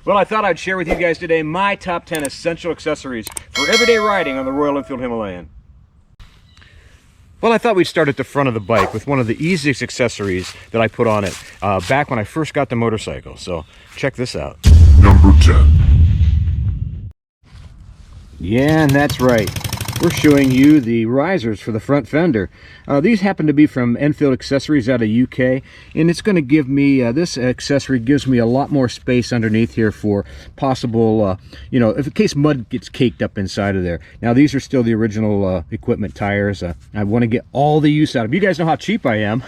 Well, I thought I'd share with you guys today my top 10 essential accessories for everyday riding on the Royal Enfield Himalayan. Well, I thought we'd start at the front of the bike with one of the easiest accessories that I put on it back when I first got the motorcycle. So check this out. Number 10. Yeah, and that's right. We're showing you the risers for the front fender. These happen to be from Enfield Accessories out of UK, and it's going to give me, this accessory gives me a lot more space underneath here for possible, you know, if in case mud gets caked up inside of there. Now, these are still the original equipment tires. I want to get all the use out of them. You guys know how cheap I am.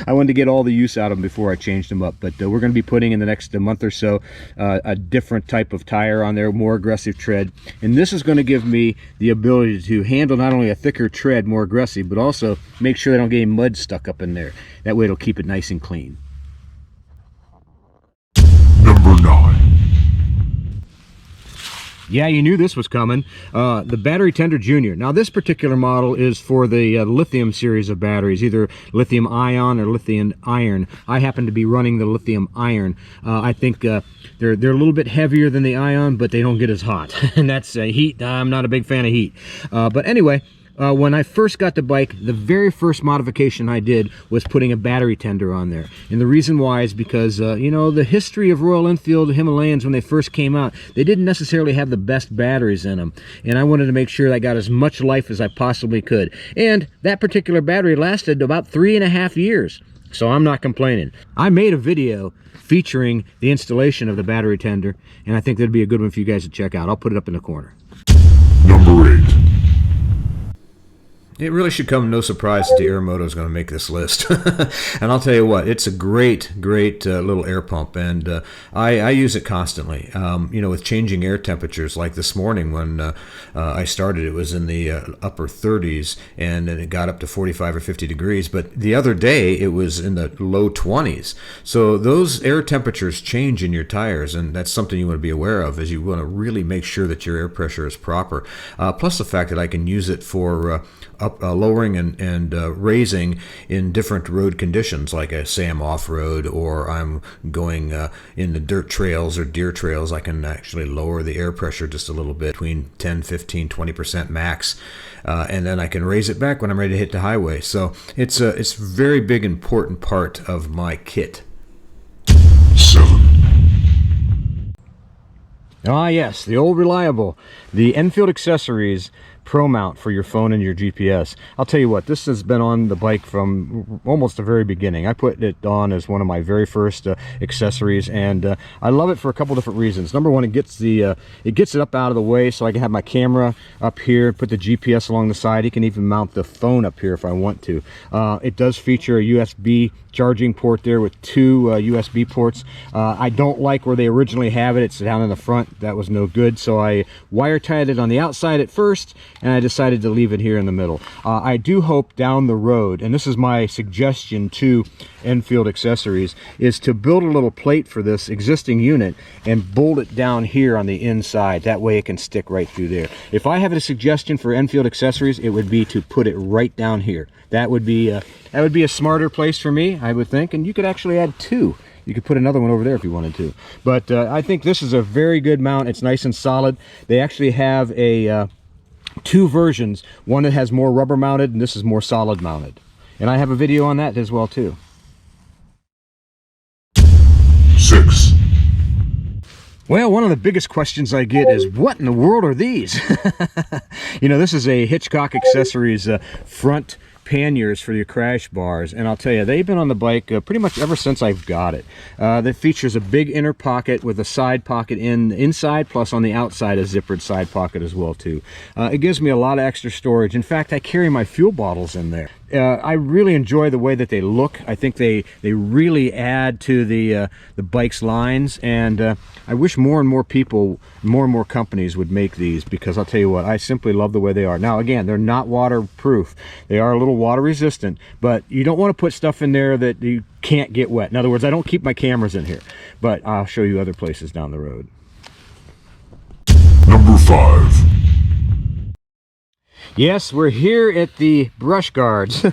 I wanted to get all the use out of them before I changed them up, but we're going to be putting in the next month or so a different type of tire on there, more aggressive tread, and this is going to give me the ability to handle not only a thicker tread, more aggressive, but also make sure I don't get any mud stuck up in there. That way it'll keep it nice and clean. Number 9. Yeah, you knew this was coming. The Battery Tender Junior. Now, this particular model is for the lithium series of batteries, either lithium ion or lithium iron. I happen to be running the lithium iron. I think they're a little bit heavier than the ion, but they don't get as hot. And that's heat. I'm not a big fan of heat. But anyway, when I first got the bike, the very first modification I did was putting a battery tender on there. And the reason why is because, you know, the history of Royal Enfield Himalayans when they first came out, they didn't necessarily have the best batteries in them. And I wanted to make sure I got as much life as I possibly could. And that particular battery lasted about 3.5 years. So I'm not complaining. I made a video featuring the installation of the battery tender, and I think that'd be a good one for you guys to check out. I'll put it up in the corner. Number 8. It really should come no surprise that the Aeromoto is going to make this list. And I'll tell you what, it's a great little air pump, and I use it constantly. You know, with changing air temperatures, like this morning when I started, it was in the upper 30s, and then it got up to 45 or 50 degrees. But the other day, it was in the low 20s. So those air temperatures change in your tires, and that's something you want to be aware of, is you want to really make sure that your air pressure is proper. Plus the fact that I can use it for lowering and raising in different road conditions, like say I'm off-road or I'm going in the dirt trails or deer trails. I can actually lower the air pressure just a little bit, between 10, 15, 20% max, and then I can raise it back when I'm ready to hit the highway. So it's a very big, important part of my kit. 7. Ah yes, the old reliable, the Enfield Accessories Pro Mount for your phone and your GPS. I'll tell you what, this has been on the bike from almost the very beginning. I put it on as one of my very first accessories, and I love it for a couple different reasons. Number one, it gets it up out of the way, so I can have my camera up here, put the GPS along the side. You can even mount the phone up here if I want to. It does feature a USB charging port there with 2 USB ports. I don't like where they originally have it. It's down in the front. That was no good, so I wire tied it on the outside at first, and I decided to leave it here in the middle. I do hope down the road, and this is my suggestion to Enfield Accessories, is to build a little plate for this existing unit and bolt it down here on the inside. That way it can stick right through there. If I have a suggestion for Enfield Accessories, it would be to put it right down here. That would be a smarter place for me, I would think, and you could actually add 2. You could put another one over there if you wanted to. But I think this is a very good mount. It's nice and solid. They actually have a 2 versions, one that has more rubber mounted, and this is more solid mounted. And I have a video on that as well too. 6. Well, one of the biggest questions I get is, what in the world are these? You know, this is a Hitchcock Accessories front panniers for your crash bars, and I'll tell you, they've been on the bike pretty much ever since I've got it. That features a big inner pocket with a side pocket inside, plus on the outside a zippered side pocket as well too. It gives me a lot of extra storage. In fact, I carry my fuel bottles in there. I really enjoy the way that they look. I think they really add to the bike's lines, and I wish more and more people, more and more companies would make these, because I'll tell you what, I simply love the way they are. Now again, they're not waterproof. They are a little water resistant, but you don't want to put stuff in there that you can't get wet. In other words, I don't keep my cameras in here, but I'll show you other places down the road. Number 5. Yes, we're here at the brush guards,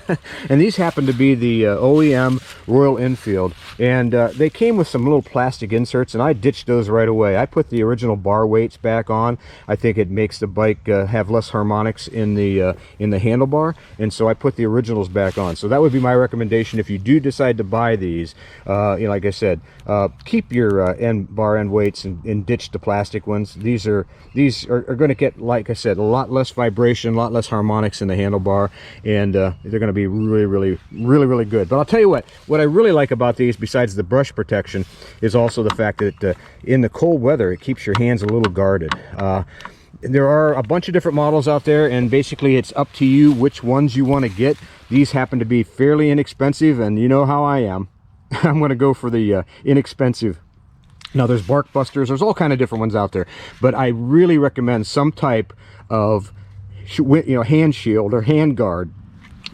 and these happen to be the OEM Royal Enfield, and they came with some little plastic inserts, and I ditched those right away. I put the original bar weights back on. I think it makes the bike have less harmonics in the handlebar, and so I put the originals back on. So that would be my recommendation if you do decide to buy these. Like I said, keep your bar end weights and ditch the plastic ones. These are going to get, like I said, a lot less vibration, a lot less harmonics in the handlebar, and they're going to be really good. But I'll tell you what I really like about these, besides the brush protection, is also the fact that in the cold weather it keeps your hands a little guarded. There are a bunch of different models out there, and basically it's up to you which ones you want to get. These happen to be fairly inexpensive, and you know how I am. I'm going to go for the inexpensive. Now there's bark busters, there's all kind of different ones out there, but I really recommend some type of hand shield or hand guard,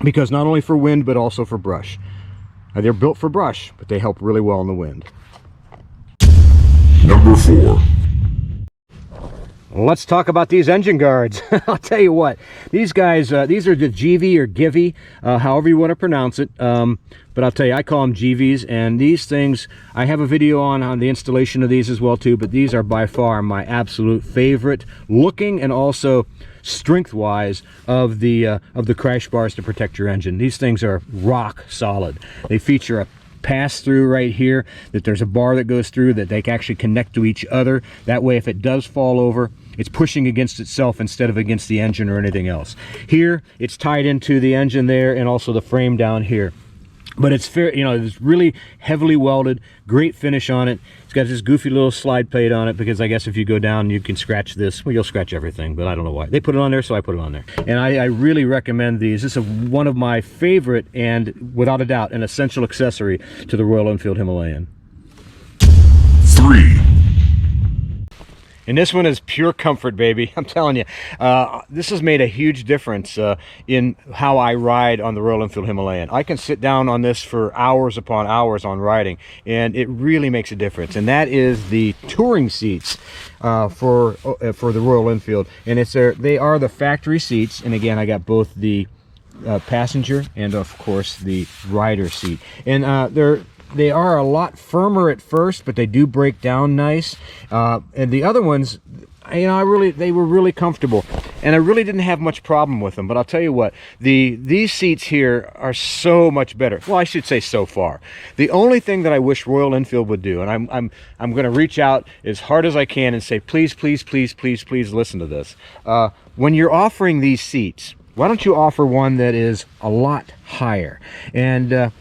because not only for wind but also for brush. They're built for brush, but they help really well in the wind. Number 4. Let's talk about these engine guards. I'll tell you what, these guys, these are the GV or Givy, however you want to pronounce it. But I'll tell you, I call them GVs, and these things, I have a video on the installation of these as well too, but these are by far my absolute favorite looking and also strength-wise of the crash bars to protect your engine. These things are rock solid. They feature a pass through right here, that there's a bar that goes through, that they can actually connect to each other. That way, if it does fall over, it's pushing against itself instead of against the engine or anything else. Here, it's tied into the engine there and also the frame down here. But it's fair, it's really heavily welded, great finish on it. It's got this goofy little slide plate on it, because I guess if you go down, you can scratch this. Well, you'll scratch everything, but I don't know why. They put it on there, so I put it on there. And I really recommend these. This is one of my favorite, and without a doubt, an essential accessory to the Royal Enfield Himalayan. 3. And this one is pure comfort, baby. I'm telling you, this has made a huge difference in how I ride on the Royal Enfield Himalayan. I can sit down on this for hours upon hours on riding, and it really makes a difference. And that is the touring seats for the Royal Enfield. And they are the factory seats. And again, I got both the passenger and, of course, the rider seat. And they are a lot firmer at first, but they do break down nice. And the other ones, they were really comfortable, and I really didn't have much problem with them. But I'll tell you what, these seats here are so much better. Well, I should say so far. The only thing that I wish Royal Enfield would do, and I'm going to reach out as hard as I can and say, please, please, please, please, please listen to this. When you're offering these seats, why don't you offer one that is a lot higher? And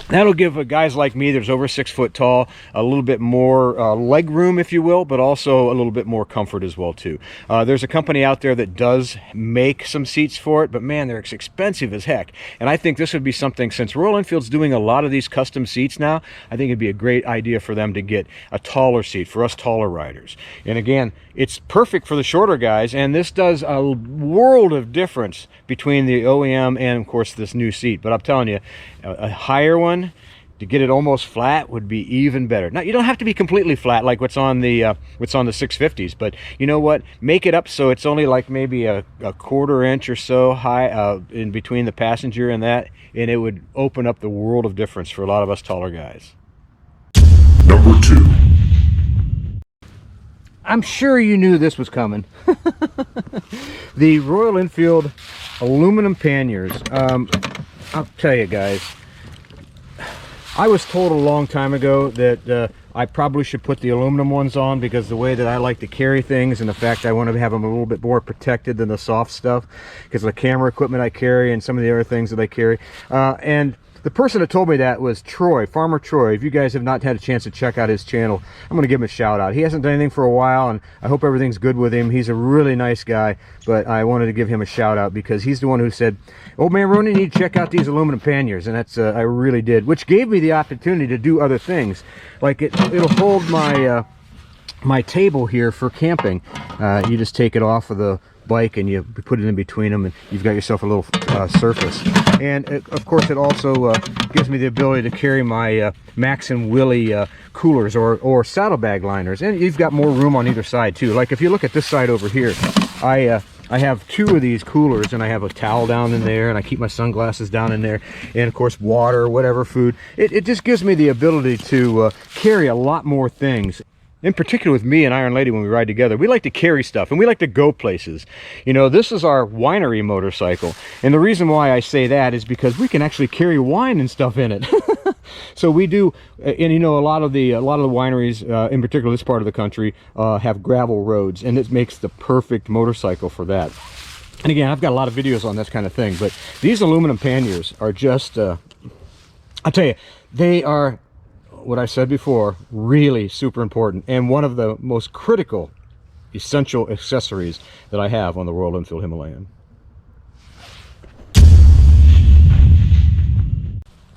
that'll give guys like me that's over 6 foot tall a little bit more leg room, if you will, but also a little bit more comfort as well too. There's a company out there that does make some seats for it, but man, they're expensive as heck. And I think this would be something, since Royal Enfield's doing a lot of these custom seats now, I think it'd be a great idea for them to get a taller seat for us taller riders. And again, it's perfect for the shorter guys, and this does a world of difference between the OEM and, of course, this new seat. But I'm telling you, a higher one to get it almost flat would be even better. Now, you don't have to be completely flat like what's on the 650s, but you know what? Make it up so it's only like maybe a quarter inch or so high in between the passenger and that, and it would open up the world of difference for a lot of us taller guys. Number 2. I'm sure you knew this was coming. The Royal Enfield aluminum panniers. I'll tell you guys, I was told a long time ago that I probably should put the aluminum ones on, because the way that I like to carry things, and the fact I want to have them a little bit more protected than the soft stuff, because of the camera equipment I carry and some of the other things that I carry. And the person that told me that was Troy, Farmer Troy. If you guys have not had a chance to check out his channel, I'm going to give him a shout out. He hasn't done anything for a while, and I hope everything's good with him. He's a really nice guy, but I wanted to give him a shout out because he's the one who said, "Oh man, Ronin, you need to check out these aluminum panniers," and that's I really did, which gave me the opportunity to do other things. Like it'll hold my my table here for camping. You just take it off of the bike and you put it in between them, and you've got yourself a little surface. And of course, it also gives me the ability to carry my Maxx and Willie coolers or saddlebag liners, and you've got more room on either side too. Like if you look at this side over here, I I have 2 of these coolers, and I have a towel down in there, and I keep my sunglasses down in there, and of course water, whatever, food. It just gives me the ability to carry a lot more things. In particular with me and Iron Lady, when we ride together, we like to carry stuff and we like to go places. You know, this is our winery motorcycle, and the reason why I say that is because we can actually carry wine and stuff in it. So we do, and you know, a lot of the wineries, in particular this part of the country, have gravel roads, and it makes the perfect motorcycle for that. And again, I've got a lot of videos on this kind of thing, but these aluminum panniers are just, I'll tell you, they are, what I said before, really super important, and one of the most critical, essential accessories that I have on the Royal Enfield Himalayan.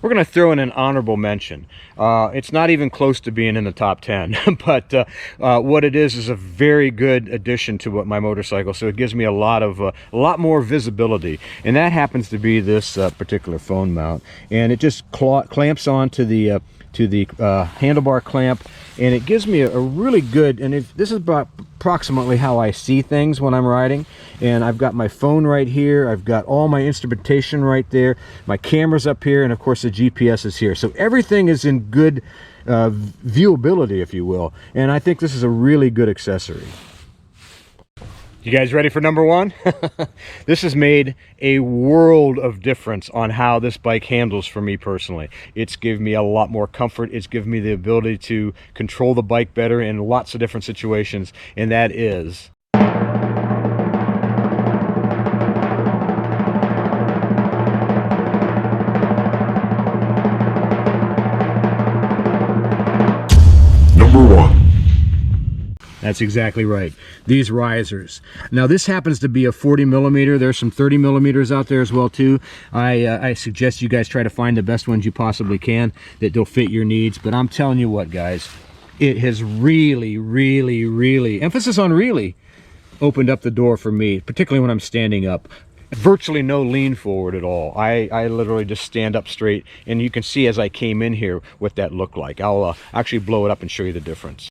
We're going to throw in an honorable mention. It's not even close to being in the top 10, but what it is a very good addition to my motorcycle. So it gives me a lot more visibility, and that happens to be this particular phone mount, and it just clamps onto the handlebar clamp, and it gives me a really good, and this is about approximately how I see things when I'm riding. And I've got my phone right here, I've got all my instrumentation right there, my camera's up here, and of course the GPS is here. So everything is in good viewability, if you will, and I think this is a really good accessory. You guys ready for number 1? This has made a world of difference on how this bike handles for me personally. It's given me a lot more comfort. It's given me the ability to control the bike better in lots of different situations, and that is Number 1. That's exactly right. These risers. Now this happens to be a 40 millimeter. There's some 30 millimeters out there as well too. I suggest you guys try to find the best ones you possibly can that will fit your needs. But I'm telling you what, guys, it has really, emphasis on really, opened up the door for me, particularly when I'm standing up. Virtually no lean forward at all. I literally just stand up straight, and you can see as I came in here what that looked like. I'll actually blow it up and show you the difference.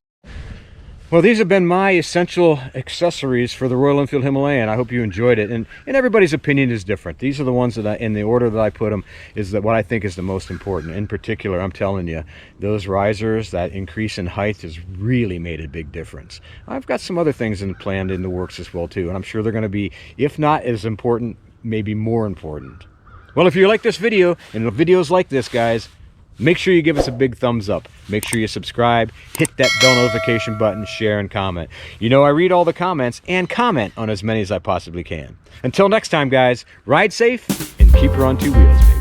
Well, these have been my essential accessories for the Royal Enfield Himalayan. I hope you enjoyed it, and everybody's opinion is different. These are the ones that in the order that I put them, is that what I think is the most important. In particular, I'm telling you, those risers, that increase in height has really made a big difference. I've got some other things planned in the works as well too, and I'm sure they're going to be, if not as important, maybe more important. Well, if you like this video, and videos like this, guys, make sure you give us a big thumbs up. Make sure you subscribe, hit that bell notification button, share, and comment. You know I read all the comments and comment on as many as I possibly can. Until next time, guys, ride safe and keep her on 2 wheels, baby.